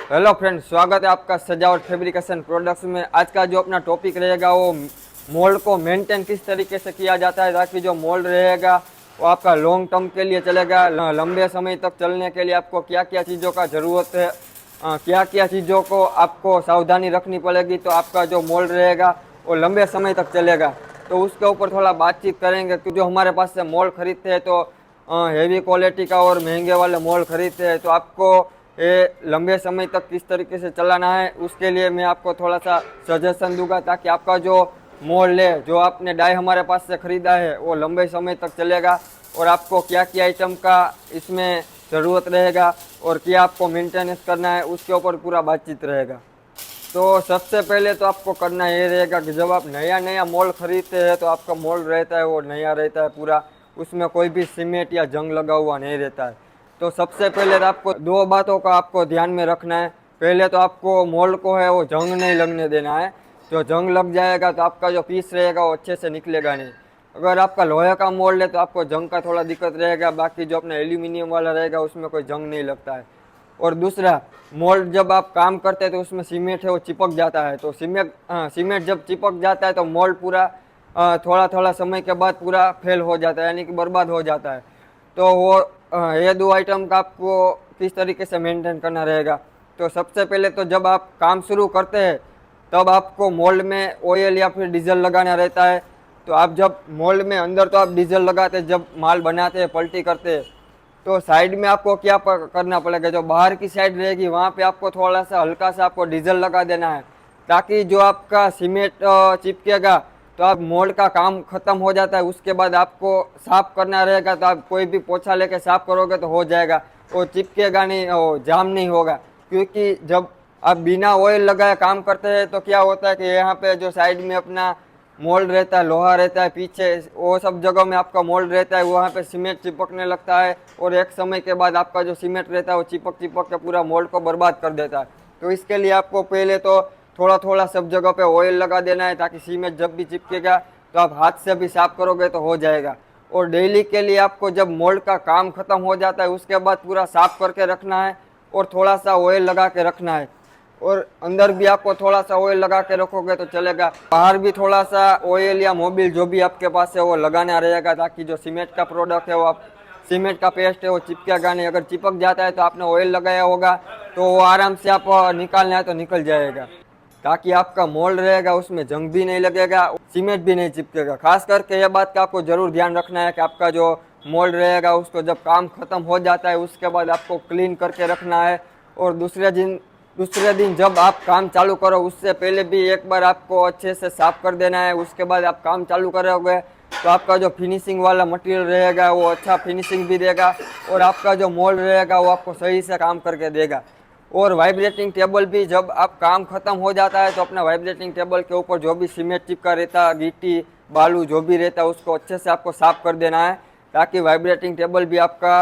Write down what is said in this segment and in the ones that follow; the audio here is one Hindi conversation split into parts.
हेलो फ्रेंड्स, स्वागत है आपका सजावट फैब्रिकेशन प्रोडक्ट्स में। आज का जो अपना टॉपिक रहेगा वो मोल्ड को मेंटेन किस तरीके से किया जाता है ताकि जो मोल्ड रहेगा वो आपका लॉन्ग टर्म के लिए चलेगा। लंबे समय तक चलने के लिए आपको क्या क्या चीज़ों का ज़रूरत है, क्या क्या चीज़ों को आपको सावधानी रखनी पड़ेगी तो आपका जो मोल्ड रहेगा वो लंबे समय तक चलेगा। तो उसके ऊपर थोड़ा बातचीत करेंगे कि जो हमारे पास से मोल्ड खरीदते हैं तो हेवी क्वालिटी का और महंगे वाले मोल्ड खरीदते हैं तो आपको ये लंबे समय तक किस तरीके से चलाना है उसके लिए मैं आपको थोड़ा सा सजेशन दूंगा ताकि आपका जो मोल्ड है, जो आपने डाई हमारे पास से ख़रीदा है, वो लंबे समय तक चलेगा। और आपको क्या क्या आइटम का इसमें ज़रूरत रहेगा और क्या आपको मेंटेनेंस करना है उसके ऊपर पूरा बातचीत रहेगा। तो सबसे पहले तो आपको करना ये रहेगा कि जब आप नया नया मोल्ड खरीदते हैं तो आपका मोल्ड रहता है वो नया रहता है पूरा, उसमें कोई भी सीमेंट या जंग लगा हुआ नहीं रहता है। तो सबसे पहले तो आपको दो बातों का आपको ध्यान में रखना है। पहले तो आपको मोल्ड को है वो जंग नहीं लगने देना है। जो जंग लग जाएगा तो आपका जो पीस रहेगा वो अच्छे से निकलेगा नहीं। अगर आपका लोहे का मोल्ड है तो आपको जंग का थोड़ा दिक्कत रहेगा, बाकी जो अपना एल्यूमिनियम वाला रहेगा उसमें कोई जंग नहीं लगता है। और दूसरा, मोल्ड जब आप काम करते हैं तो उसमें सीमेंट है वो चिपक जाता है। तो सीमेंट जब चिपक जाता है तो मोल्ड पूरा थोड़ा थोड़ा समय के बाद पूरा फेल हो जाता है, यानी कि बर्बाद हो जाता है। तो वो ये दो आइटम का आपको किस तरीके से मेंटेन करना रहेगा। तो सबसे पहले तो जब आप काम शुरू करते हैं तब आपको मोल्ड में ऑयल या फिर डीजल लगाना रहता है। तो आप जब मोल्ड में अंदर तो आप डीजल लगाते हैं, जब माल बनाते हैं पलटी करते हैं तो साइड में आपको क्या करना पड़ेगा, जो बाहर की साइड रहेगी वहाँ पे आपको थोड़ा सा हल्का सा आपको डीजल लगा देना है ताकि जो आपका सीमेंट चिपकेगा तो आप मोल्ड का काम खत्म हो जाता है। उसके बाद आपको साफ करना रहेगा तो आप कोई भी पोछा लेके साफ करोगे तो हो जाएगा, वो चिपकेगा नहीं, वो जाम नहीं होगा। क्योंकि जब आप बिना ऑयल लगाए काम करते हैं तो क्या होता है कि यहाँ पे जो साइड में अपना मोल्ड रहता है, लोहा रहता है पीछे, वो सब जगह में आपका मोल्ड रहता है, वहाँ पे सीमेंट चिपकने लगता है और एक समय के बाद आपका जो सीमेंट रहता है वो चिपक चिपक के पूरा मोल्ड को बर्बाद कर देता है। तो इसके लिए आपको पहले तो थोड़ा थोड़ा सब जगह पे ऑयल लगा देना है ताकि सीमेंट जब भी चिपकेगा तो आप हाथ से भी साफ करोगे तो हो जाएगा। और डेली के लिए आपको जब मोल्ड का काम खत्म हो जाता है उसके बाद पूरा साफ करके रखना है और थोड़ा सा ऑयल लगा के रखना है। और अंदर भी आपको थोड़ा सा ऑयल लगा के रखोगे तो चलेगा, बाहर भी थोड़ा सा ऑयल या मोबिल जो भी आपके पास है वो लगाना रहेगा ताकि जो सीमेंट का प्रोडक्ट है वो आप सीमेंट का पेस्ट है वो चिपकेगा नहीं। अगर चिपक जाता है तो आपने ऑयल लगाया होगा तो वो आराम से आप निकालना है तो निकल जाएगा। ताकि आपका मोल्ड रहेगा उसमें जंग भी नहीं लगेगा, सीमेंट भी नहीं चिपकेगा। खास करके ये बात का आपको जरूर ध्यान रखना है कि आपका जो मोल्ड रहेगा उसको जब काम खत्म हो जाता है उसके बाद आपको क्लीन करके रखना है। और दूसरे दिन जब आप काम चालू करो उससे पहले भी एक बार आपको अच्छे से साफ कर देना है। उसके बाद आप काम चालू करोगे तो आपका जो फिनिशिंग वाला मटेरियल रहेगा वो अच्छा फिनिशिंग भी देगा और आपका जो मोल्ड रहेगा वो आपको सही से काम करके देगा। और वाइब्रेटिंग टेबल भी जब आप काम खत्म हो जाता है तो अपना वाइब्रेटिंग टेबल के ऊपर जो भी सीमेंट चिपका रहता है, गिट्टी बालू जो भी रहता है उसको अच्छे से आपको साफ कर देना है ताकि वाइब्रेटिंग टेबल भी आपका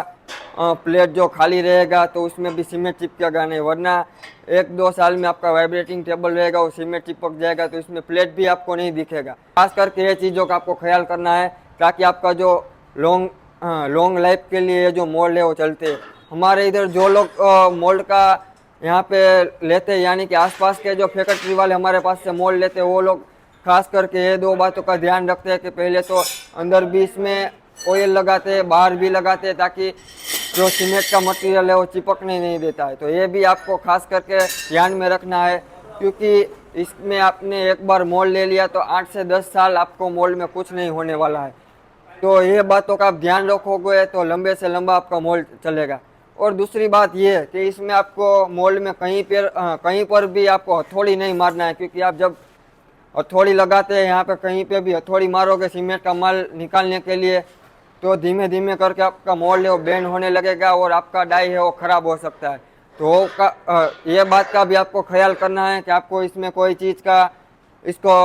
प्लेट जो खाली रहेगा तो उसमें भी सीमेंट चिपकेगा नहीं, वरना 1-2 साल में आपका वाइब्रेटिंग टेबल रहेगा वो सीमेंट चिपक जाएगा तो इसमें प्लेट भी आपको नहीं दिखेगा। खास करके ये चीज़ों का आपको ख्याल करना है ताकि आपका जो लॉन्ग लाइफ के लिए जो मोल्ड है वो चलते हैं। हमारे इधर जो लोग मोल्ड का यहाँ पे लेते हैं, यानी कि आसपास के जो फैक्ट्री वाले हमारे पास से मोल्ड लेते हैं वो लोग खास करके ये दो बातों का ध्यान रखते हैं कि पहले तो अंदर भी इसमें ऑयल लगाते हैं, बाहर भी लगाते हैं ताकि जो सीमेंट का मटेरियल है वो चिपकने नहीं देता है। तो ये भी आपको खास करके ध्यान में रखना है क्योंकि इसमें आपने एक बार मोल्ड ले लिया तो 8 से 10 साल आपको मोल्ड में कुछ नहीं होने वाला है। तो ये बातों का आप ध्यान रखोगे तो लंबे से लंबा आपका मोल्ड चलेगा। और दूसरी बात ये है कि इसमें आपको मोल्ड में कहीं पर भी आपको हथौड़ी नहीं मारना है क्योंकि आप जब हथौड़ी लगाते हैं यहाँ पे कहीं पे भी हथौड़ी मारोगे सीमेंट का माल निकालने के लिए तो धीमे धीमे करके आपका मोल्ड है वो बेंड होने लगेगा और आपका डाई है वो ख़राब हो सकता है। तो ये बात का भी आपको ख्याल करना है कि आपको इसमें कोई चीज़ का इसको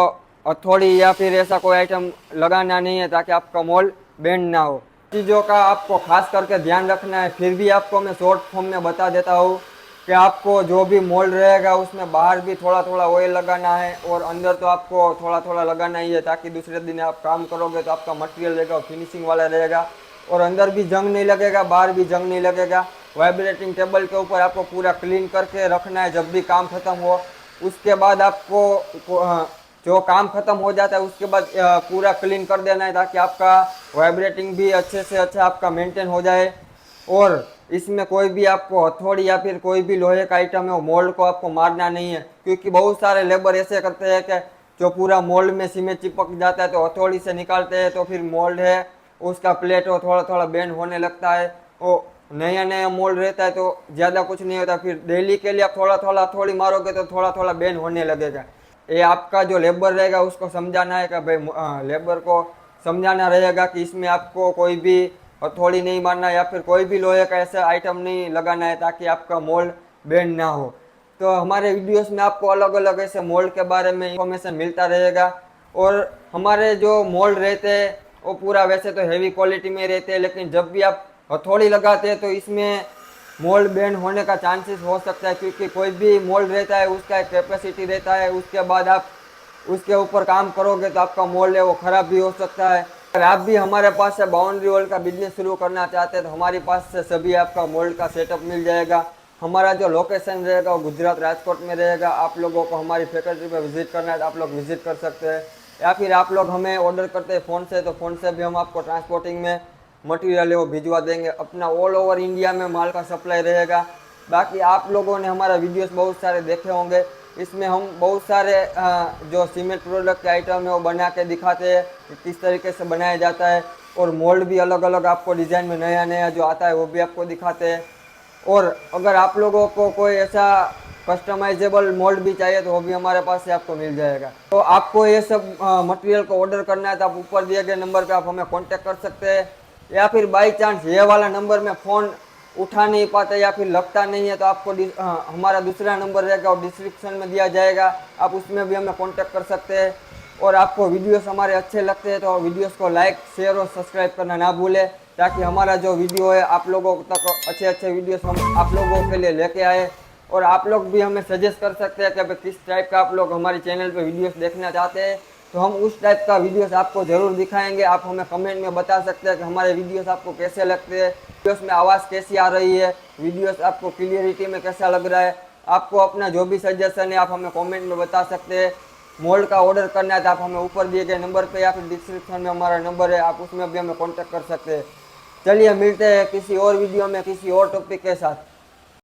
हथौड़ी या फिर ऐसा कोई आइटम लगाना नहीं है ताकि आपका मोल्ड बेंड ना हो। चीज़ों का आपको खास करके ध्यान रखना है। फिर भी आपको मैं शॉर्ट फॉर्म में बता देता हूँ कि आपको जो भी मोल्ड रहेगा उसमें बाहर भी थोड़ा थोड़ा ऑयल लगाना है और अंदर तो आपको थोड़ा थोड़ा लगाना ही है ताकि दूसरे दिन आप काम करोगे तो आपका मटेरियल रहेगा फिनिशिंग वाला रहेगा और अंदर भी जंग नहीं लगेगा, बाहर भी जंग नहीं लगेगा। वाइब्रेटिंग टेबल के ऊपर आपको पूरा क्लीन करके रखना है। जब भी काम खत्म हो उसके बाद आपको जो काम खत्म हो जाता है उसके बाद पूरा क्लीन कर देना है, ताकि आपका वाइब्रेटिंग भी अच्छे से अच्छा आपका मेंटेन हो जाए। और इसमें कोई भी आपको हथौड़ी या फिर कोई भी लोहे का आइटम है वो मोल्ड को आपको मारना नहीं है, क्योंकि बहुत सारे लेबर ऐसे करते हैं कि जो पूरा मोल्ड में सीमेंट चिपक जाता है तो हथौड़ी से निकालते हैं, तो फिर मोल्ड है उसका प्लेट वो थोड़ा थोड़ा बेंड होने लगता है। वो नया नया मोल्ड रहता है तो ज़्यादा कुछ नहीं होता, फिर डेली के लिए आप थोड़ा थोड़ा हथौड़ी मारोगे तो थोड़ा थोड़ा बेंड होने लगेगा। ये आपका जो लेबर रहेगा उसको समझाना है कि भाई लेबर को समझाना रहेगा कि इसमें आपको कोई भी हथौड़ी नहीं मारना या फिर कोई भी लोहे का ऐसा आइटम नहीं लगाना है, ताकि आपका मोल्ड बेंड ना हो। तो हमारे वीडियोस में आपको अलग अलग ऐसे मोल्ड के बारे में इंफॉर्मेशन मिलता रहेगा। और हमारे जो मोल्ड रहते हैं वो पूरा वैसे तो हेवी क्वालिटी में रहते हैं, लेकिन जब भी आप हथौड़ी लगाते हैं तो इसमें मोल्ड बेंड होने का चांसेस हो सकता है, क्योंकि कोई भी मोल्ड रहता है उसका एक कैपेसिटी रहता है। उसके बाद आप उसके ऊपर काम करोगे तो आपका मोल्ड है वो ख़राब भी हो सकता है। अगर आप भी हमारे पास से बाउंड्री वॉल का बिजनेस शुरू करना चाहते हैं तो हमारे पास से सभी आपका मोल्ड का सेटअप मिल जाएगा। हमारा जो लोकेशन रहेगा वो गुजरात राजकोट में रहेगा। आप लोगों को हमारी फैक्ट्री पर विजिट करना है तो आप लोग विजिट कर सकते हैं, या फिर आप लोग हमें ऑर्डर करते हैं फ़ोन से तो फ़ोन से भी हम आपको ट्रांसपोर्टिंग में मटेरियल है वो भिजवा देंगे। अपना ऑल ओवर इंडिया में माल का सप्लाई रहेगा। बाकी आप लोगों ने हमारा वीडियोस बहुत सारे देखे होंगे, इसमें हम बहुत सारे जो सीमेंट प्रोडक्ट के आइटम है वो बना के दिखाते हैं कि किस तरीके से बनाया जाता है। और मोल्ड भी अलग अलग आपको डिज़ाइन में नया नया जो आता है वो भी आपको दिखाते हैं। और अगर आप लोगों को कोई ऐसा कस्टमाइजेबल मोल्ड भी चाहिए तो वो भी हमारे पास से आपको मिल जाएगा। तो आपको ये सब मटेरियल को ऑर्डर करना है तो आप ऊपर दिए गए नंबर पे आप हमें कांटेक्ट कर सकते हैं, या फिर बाई चांस ये वाला नंबर में फ़ोन उठा नहीं पाते या फिर लगता नहीं है तो आपको हमारा दूसरा नंबर रहेगा और डिस्क्रिप्शन में दिया जाएगा, आप उसमें भी हमें कांटेक्ट कर सकते हैं। और आपको वीडियोस हमारे अच्छे लगते हैं तो वीडियोस को लाइक शेयर और सब्सक्राइब करना ना भूलें, ताकि हमारा जो वीडियो है आप लोगों तक अच्छे अच्छे वीडियोस हम आप लोगों के लिए लेके आए। और आप लोग भी हमें सजेस्ट कर सकते हैं कि भाई किस टाइप का आप लोग हमारे चैनल पे वीडियोस देखना चाहते हैं, तो हम उस टाइप का वीडियोस आपको ज़रूर दिखाएंगे। आप हमें कमेंट में बता सकते हैं कि हमारे वीडियोस आपको कैसे लगते हैं, वीडियोस में आवाज़ कैसी आ रही है, वीडियोस आपको क्लियरिटी में कैसा लग रहा है। आपको अपना जो भी सजेशन है आप हमें कमेंट में बता सकते हैं। मोल्ड का ऑर्डर करना है तो आप हमें ऊपर दिए गए नंबर पे या फिर डिस्क्रिप्शन में हमारा नंबर है, आप उसमें भी हमें कॉन्टेक्ट कर सकते हैं। चलिए मिलते हैं किसी और वीडियो में किसी और टॉपिक के साथ।